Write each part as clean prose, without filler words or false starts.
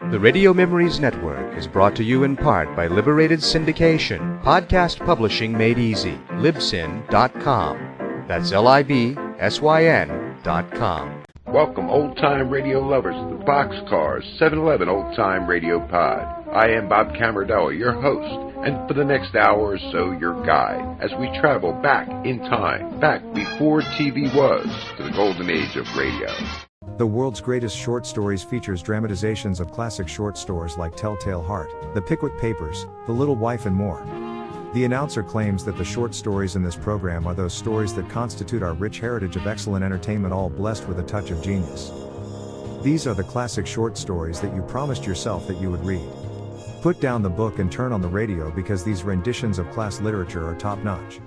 The Radio Memories Network is brought to you in part by Liberated Syndication, podcast publishing made easy, libsyn.com. That's libsyn.com. Welcome, old-time radio lovers, to the Boxcars 711 Old-Time Radio Pod. I am Bob Camardella, your host, and for the next hour or so, your guide, as we travel back in time, back before TV was, to the golden age of radio. The World's Greatest Short Stories features dramatizations of classic short stories like Telltale Heart, The Pickwick Papers, The Little Wife, and more. The announcer claims that the short stories in this program are those stories that constitute our rich heritage of excellent entertainment, all blessed with a touch of genius. These are the classic short stories that you promised yourself that you would read. Put down the book and turn on the radio, because these renditions of class literature are top-notch.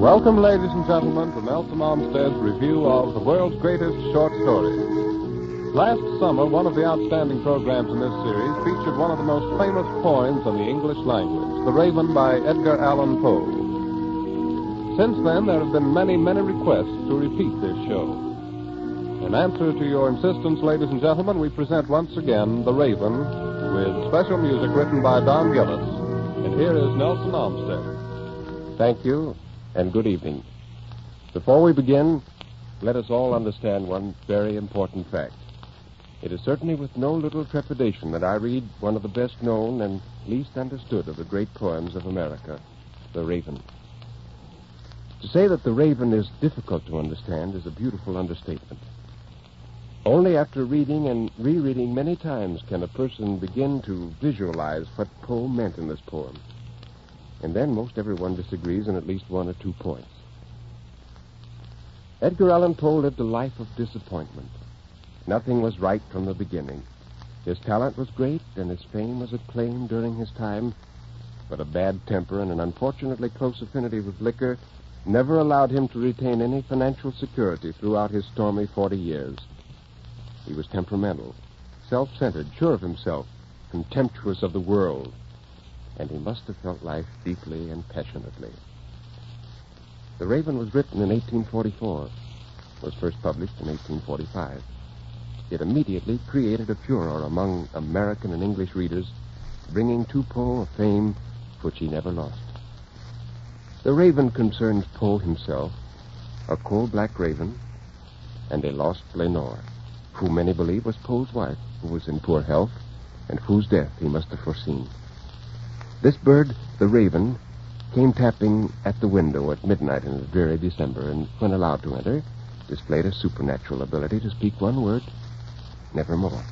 Welcome, ladies and gentlemen, to Nelson Olmsted's review of the world's greatest short stories. Last summer, one of the outstanding programs in this series featured one of the most famous poems in the English language, The Raven by Edgar Allan Poe. Since then, there have been many, many requests to repeat this show. In answer to your insistence, ladies and gentlemen, we present once again The Raven, with special music written by Don Gillis. And here is Nelson Olmsted. Thank you, and good evening. Before we begin, let us all understand one very important fact. It is certainly with no little trepidation that I read one of the best known and least understood of the great poems of America, The Raven. To say that The Raven is difficult to understand is a beautiful understatement. Only after reading and rereading many times can a person begin to visualize what Poe meant in this poem. And then most everyone disagrees on at least one or 2 points. Edgar Allan Poe lived a life of disappointment. Nothing was right from the beginning. His talent was great, and his fame was acclaimed during his time, but a bad temper and an unfortunately close affinity with liquor never allowed him to retain any financial security throughout his stormy 40 years. He was temperamental, self-centered, sure of himself, contemptuous of the world, and he must have felt life deeply and passionately. The Raven was written in 1844, was first published in 1845. It immediately created a furor among American and English readers, bringing to Poe a fame which he never lost. The Raven concerns Poe himself, a coal-black raven, and a lost Lenore, who many believe was Poe's wife, who was in poor health, and whose death he must have foreseen. This bird, the raven, came tapping at the window at midnight in the dreary December, and when allowed to enter, displayed a supernatural ability to speak one word, nevermore.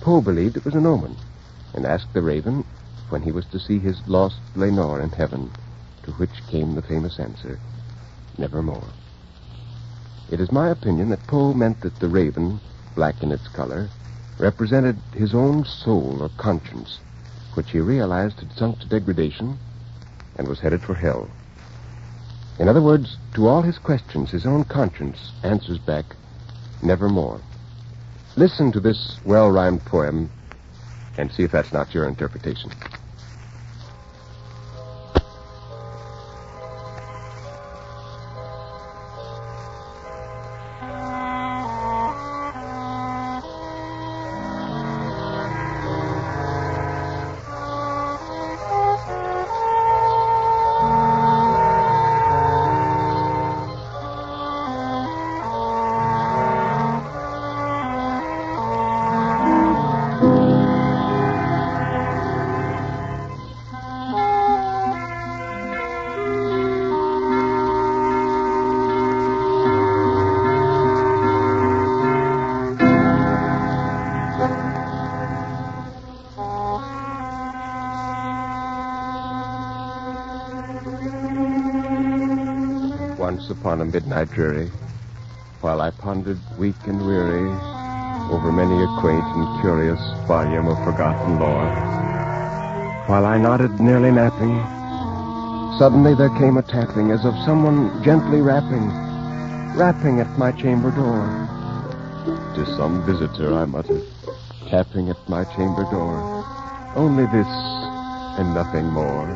Poe believed it was an omen, and asked the raven when he was to see his lost Lenore in heaven, to which came the famous answer, nevermore. It is my opinion that Poe meant that the raven, black in its color, represented his own soul or conscience, which he realized had sunk to degradation and was headed for hell. In other words, to all his questions, his own conscience answers back, nevermore. Listen to this well-rhymed poem and see if that's not your interpretation. Once upon a midnight dreary, while I pondered weak and weary over many a quaint and curious volume of forgotten lore, while I nodded nearly napping, suddenly there came a tapping as of someone gently rapping at my chamber door. "'Tis some visitor," I muttered, tapping at my chamber door. "Only this and nothing more."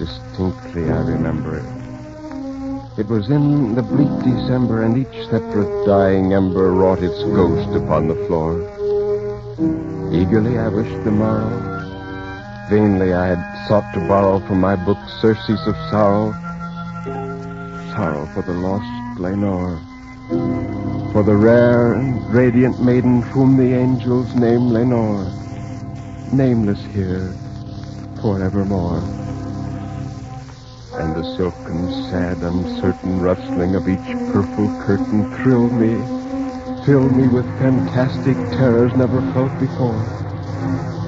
distinctly I remember it. It was in the bleak December, and each separate dying ember wrought its ghost upon the floor. Eagerly I wished the morrow. Vainly I had sought to borrow from my book surcease of sorrow. Sorrow for the lost Lenore, for the rare and radiant maiden whom the angels name Lenore, nameless here forevermore. And the silken, sad, uncertain rustling of each purple curtain thrilled me, filled me with fantastic terrors never felt before.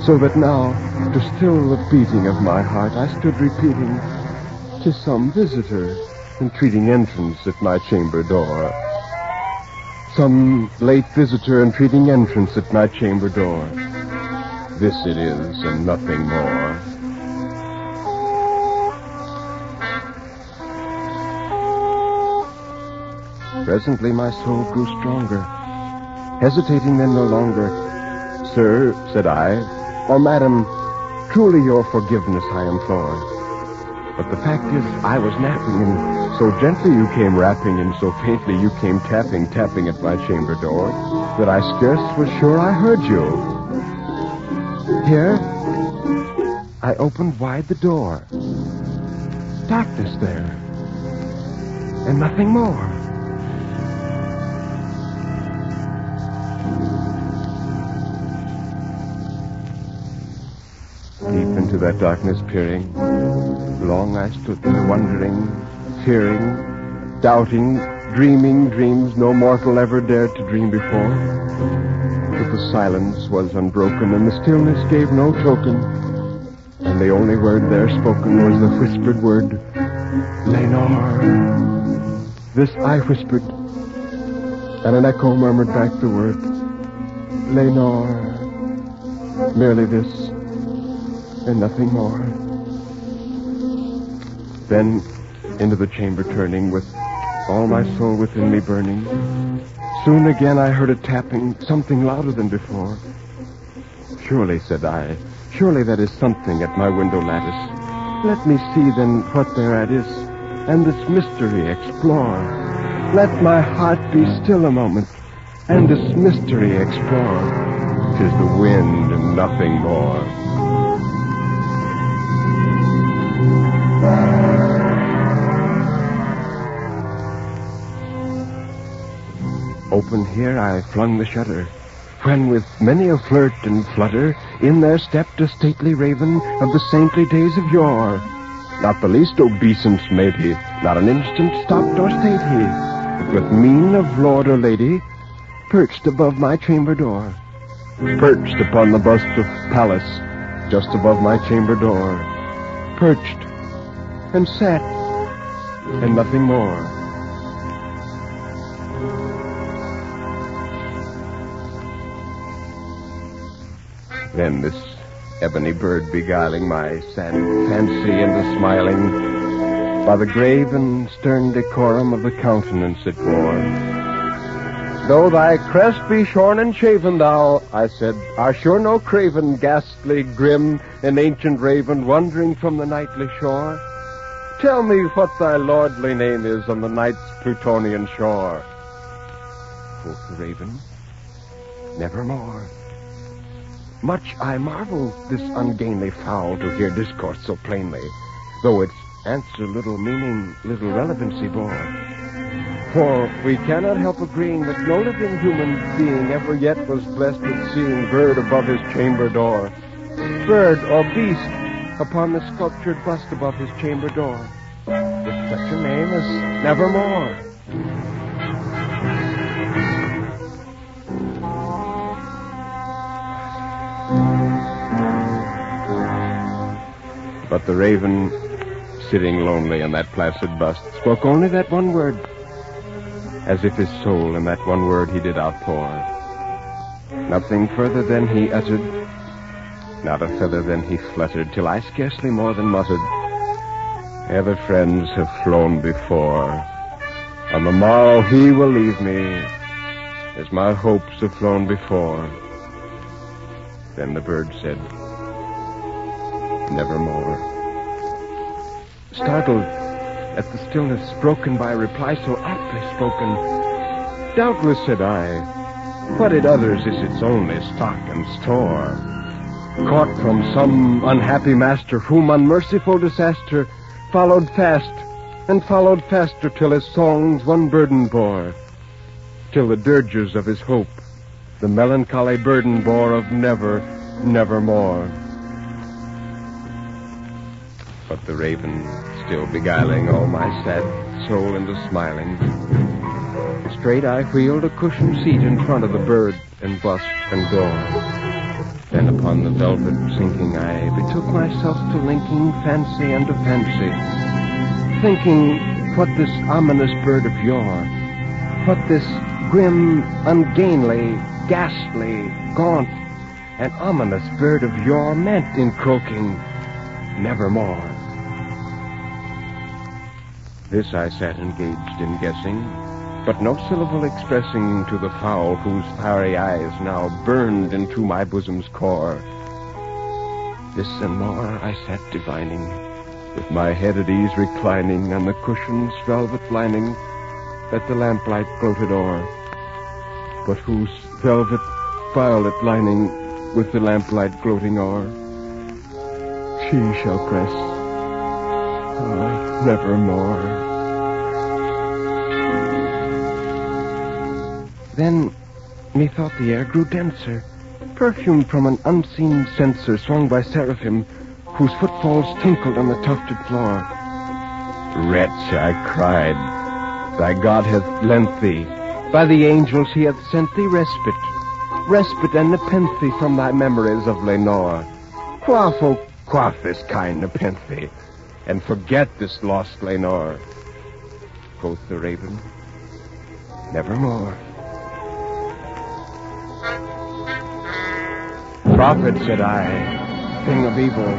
So that now, to still the beating of my heart, I stood repeating, "'Tis some visitor entreating entrance at my chamber door. Some late visitor entreating entrance at my chamber door. This it is, and nothing more." Presently my soul grew stronger, hesitating then no longer. "Sir," said I, "or madam, truly your forgiveness I implore. But the fact is, I was napping, and so gently you came rapping, and so faintly you came tapping at my chamber door, that I scarce was sure I heard you. Here, I opened wide the door. Darkness there, and nothing more." Deep into that darkness peering, long I stood there wondering, fearing, doubting, dreaming dreams no mortal ever dared to dream before. But the silence was unbroken, and the stillness gave no token, and the only word there spoken was the whispered word, "Lenore." This I whispered, and an echo murmured back the word, "Lenore." Merely this, and nothing more. Then, into the chamber turning, with all my soul within me burning, soon again I heard a tapping, something louder than before. "Surely," said I, "surely that is something at my window lattice. Let me see then what thereat is, and this mystery explore. Let my heart be still a moment, and this mystery explore. 'Tis the wind and nothing more." Open here I flung the shutter, when with many a flirt and flutter in there stepped a stately raven of the saintly days of yore. Not the least obeisance made he, not an instant stopped or stayed he, but with mien of lord or lady perched above my chamber door, perched upon the bust of Pallas just above my chamber door, perched and sat, and nothing more. Then this ebony bird beguiling my sad fancy into smiling, by the grave and stern decorum of the countenance it bore. "Though thy crest be shorn and shaven, thou," I said, "art sure no craven, ghastly, grim, an ancient raven wandering from the nightly shore. Tell me what thy lordly name is on the night's Plutonian shore." Quoth the raven, "Nevermore." Much I marvel this ungainly fowl to hear discourse so plainly, though its answer little meaning, little relevancy bore. For we cannot help agreeing that no living human being ever yet was blessed with seeing bird above his chamber door, bird or beast upon the sculptured bust above his chamber door, with such a name as Nevermore. But the raven, sitting lonely in that placid bust, spoke only that one word, as if his soul in that one word he did outpour. Nothing further than he uttered, not a feather than he fluttered, till I scarcely more than muttered, "Other friends have flown before. On the morrow he will leave me, as my hopes have flown before." Then the bird said, "Nevermore." startled at the stillness broken by a reply so aptly spoken. Doubtless, said I, what it others is its only stock and store, caught from some unhappy master whom unmerciful disaster followed fast and followed faster till his songs one burden bore, till the dirges of his hope the melancholy burden bore of never, nevermore. But the raven, still beguiling all my sad soul into smiling, straight I wheeled a cushioned seat in front of the bird and bust and door. Then upon the velvet sinking I betook myself to linking fancy unto fancy, thinking what this ominous bird of yore, what this grim, ungainly, ghastly, gaunt, and ominous bird of yore meant in croaking, nevermore. This I sat engaged in guessing, but no syllable expressing to the fowl whose fiery eyes now burned into my bosom's core. This and more I sat divining, with my head at ease reclining on the cushion's velvet lining that the lamplight gloated o'er, but whose velvet violet lining with the lamplight gloating o'er she shall press, nevermore. Then methought the air grew denser, perfumed from an unseen censer swung by seraphim, whose footfalls tinkled on the tufted floor. Wretch, I cried, thy God hath lent thee, by the angels he hath sent thee respite and nepenthe from thy memories of Lenore. Quaff, oh, quaff this kind nepenthe, and forget this lost Lenore. Quoth the raven, nevermore. Prophet, said I, thing of evil,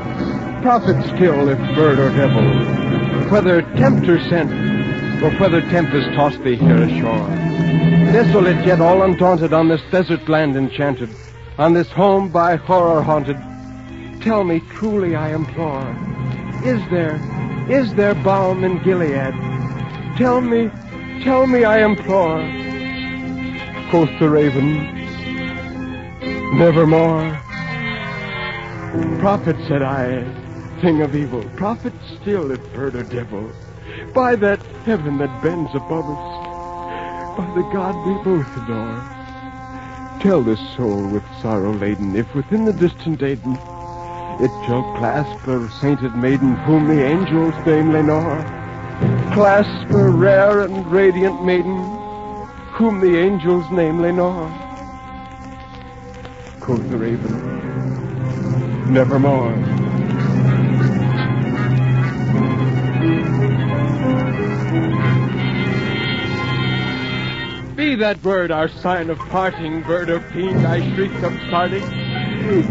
prophet still, if bird or devil, whether tempter sent, or whether tempest tossed thee here ashore. Desolate yet all undaunted on this desert land enchanted, on this home by horror haunted, tell me truly, I implore, is there balm in Gilead? Tell me, I implore. Quoth the raven, nevermore. Prophet, said I, thing of evil, prophet still, if bird or devil, by that heaven that bends above us, by the God we both adore, tell this soul with sorrow laden, if within the distant Aidenn it shall clasp a sainted maiden whom the angels name Lenore, clasp a rare and radiant maiden whom the angels name Lenore. Quoth the raven, nevermore. Be that bird our sign of parting, bird or fiend, I shrieked upstarting.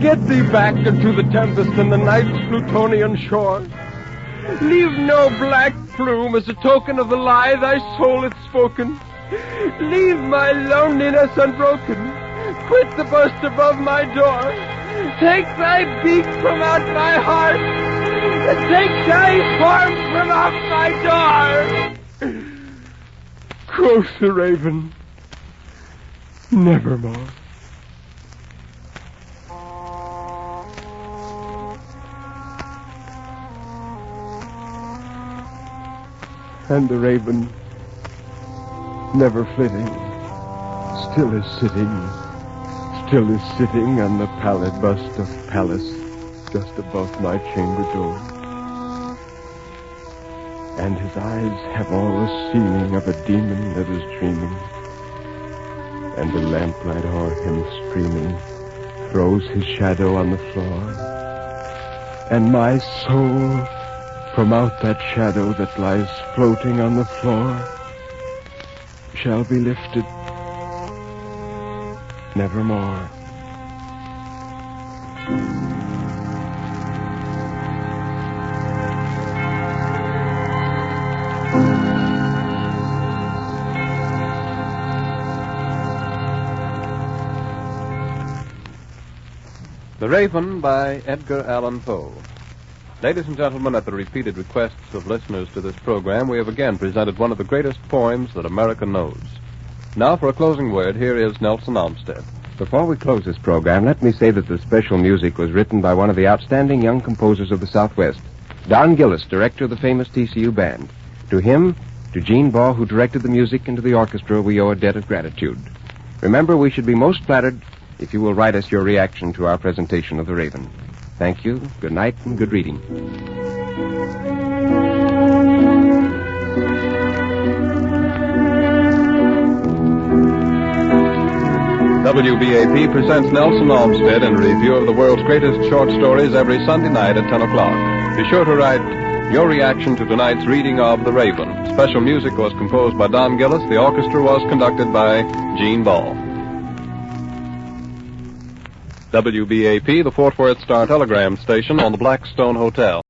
Get thee back into the tempest and the night's Plutonian shore. Leave no black plume as a token of the lie thy soul hath spoken. Leave my loneliness unbroken. Quit the bust above my door. Take thy beak from out my heart, and take thy form from out my door. Quoth the raven, nevermore. And the raven, never flitting, still is sitting on the pallid bust of Pallas just above my chamber door. And his eyes have all the seeming of a demon that is dreaming, and the lamplight o'er him streaming throws his shadow on the floor, and my soul from out that shadow that lies floating on the floor shall be lifted nevermore. The Raven by Edgar Allan Poe. Ladies and gentlemen, at the repeated requests of listeners to this program, we have again presented one of the greatest poems that America knows. Now, for a closing word, here is Nelson Olmsted. Before we close this program, let me say that the special music was written by one of the outstanding young composers of the Southwest, Don Gillis, director of the famous TCU Band. To him, to Gene Baugh, who directed the music, and to the orchestra, we owe a debt of gratitude. Remember, we should be most flattered if you will write us your reaction to our presentation of The Raven. Thank you, good night, and good reading. WBAP presents Nelson Olmsted in a review of the world's greatest short stories every Sunday night at 10 o'clock. Be sure to write your reaction to tonight's reading of The Raven. Special music was composed by Don Gillis. The orchestra was conducted by Gene Baugh. WBAP, the Fort Worth Star Telegram Station on the Blackstone Hotel.